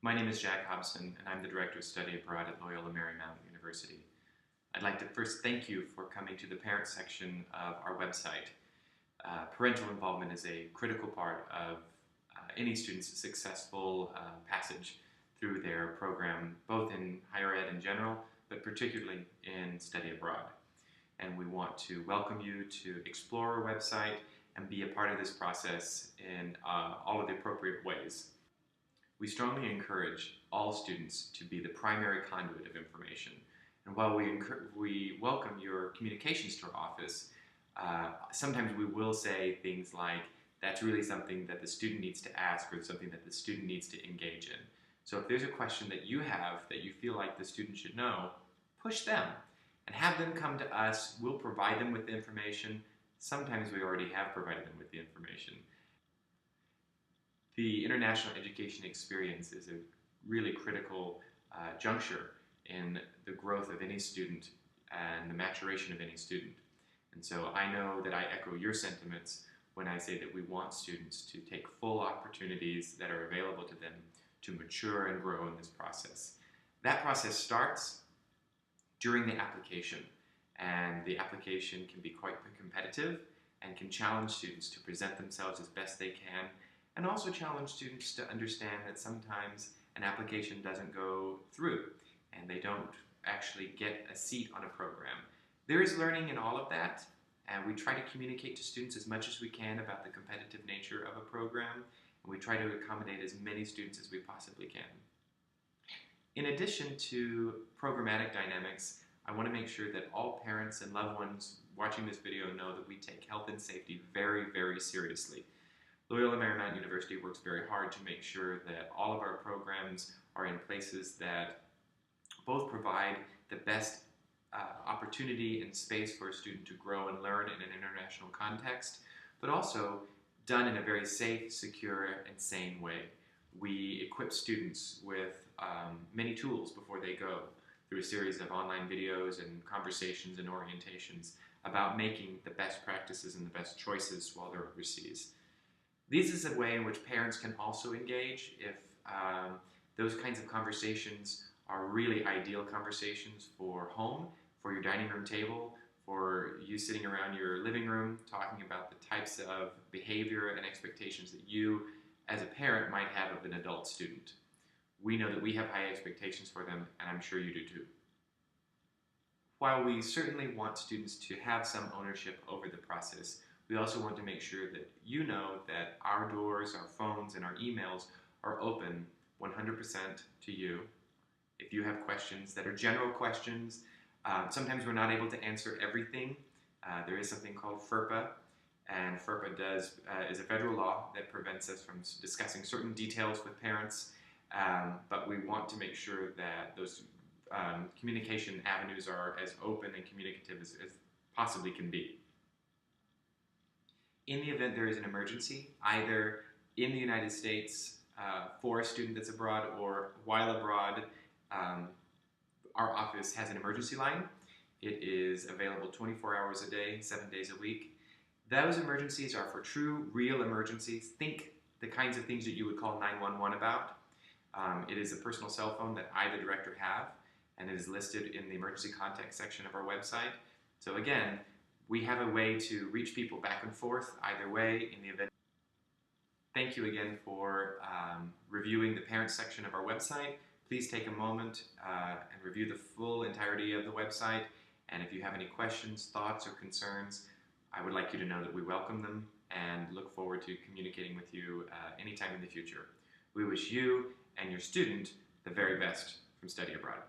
My name is Jack Hobson, and I'm the Director of Study Abroad at Loyola Marymount University. I'd like to first thank you for coming to the parent section of our website. Parental involvement is a critical part of any student's successful passage through their program, both in higher ed in general, but particularly in study abroad. And we want to welcome you to explore our website and be a part of this process in all of the appropriate ways. We strongly encourage all students to be the primary conduit of information. And while we welcome your communications to our office, sometimes we will say things like, that's really something that the student needs to ask or something that the student needs to engage in. So if there's a question that you have that you feel like the student should know, push them and have them come to us. We'll provide them with the information. Sometimes we already have provided them with the information. The international education experience is a really critical juncture in the growth of any student and the maturation of any student. And so I know that I echo your sentiments when I say that we want students to take full opportunities that are available to them to mature and grow in this process. That process starts during the application, and the application can be quite competitive and can challenge students to present themselves as best they can, and also challenge students to understand that sometimes an application doesn't go through and they don't actually get a seat on a program. There is learning in all of that, and we try to communicate to students as much as we can about the competitive nature of a program, and we try to accommodate as many students as we possibly can. In addition to programmatic dynamics, I want to make sure that all parents and loved ones watching this video know that we take health and safety very, very seriously. Loyola Marymount University works very hard to make sure that all of our programs are in places that both provide the best opportunity and space for a student to grow and learn in an international context, but also done in a very safe, secure, and sane way. We equip students with many tools before they go through a series of online videos and conversations and orientations about making the best practices and the best choices while they're overseas. This is a way in which parents can also engage if those kinds of conversations are really ideal conversations for home, for your dining room table, for you sitting around your living room talking about the types of behavior and expectations that you as a parent might have of an adult student. We know that we have high expectations for them, and I'm sure you do too. While we certainly want students to have some ownership over the process, we also want to make sure that you know that our doors, our phones, and our emails are open 100% to you. If you have questions that are general questions, sometimes we're not able to answer everything. There is something called FERPA, and FERPA is a federal law that prevents us from discussing certain details with parents, but we want to make sure that those communication avenues are as open and communicative as possibly can be. In the event there is an emergency, either in the United States for a student that's abroad or while abroad, our office has an emergency line. It is available 24 hours a day, 7 days a week. Those emergencies are for true, real emergencies. Think the kinds of things that you would call 911 about. It is a personal cell phone that I, the director, have, and it is listed in the emergency contact section of our website. So again, we have a way to reach people back and forth either way in the event. Thank you again for reviewing the parents section of our website. Please take a moment and review the full entirety of the website. And if you have any questions, thoughts, or concerns, I would like you to know that we welcome them and look forward to communicating with you anytime in the future. We wish you and your student the very best from Study Abroad.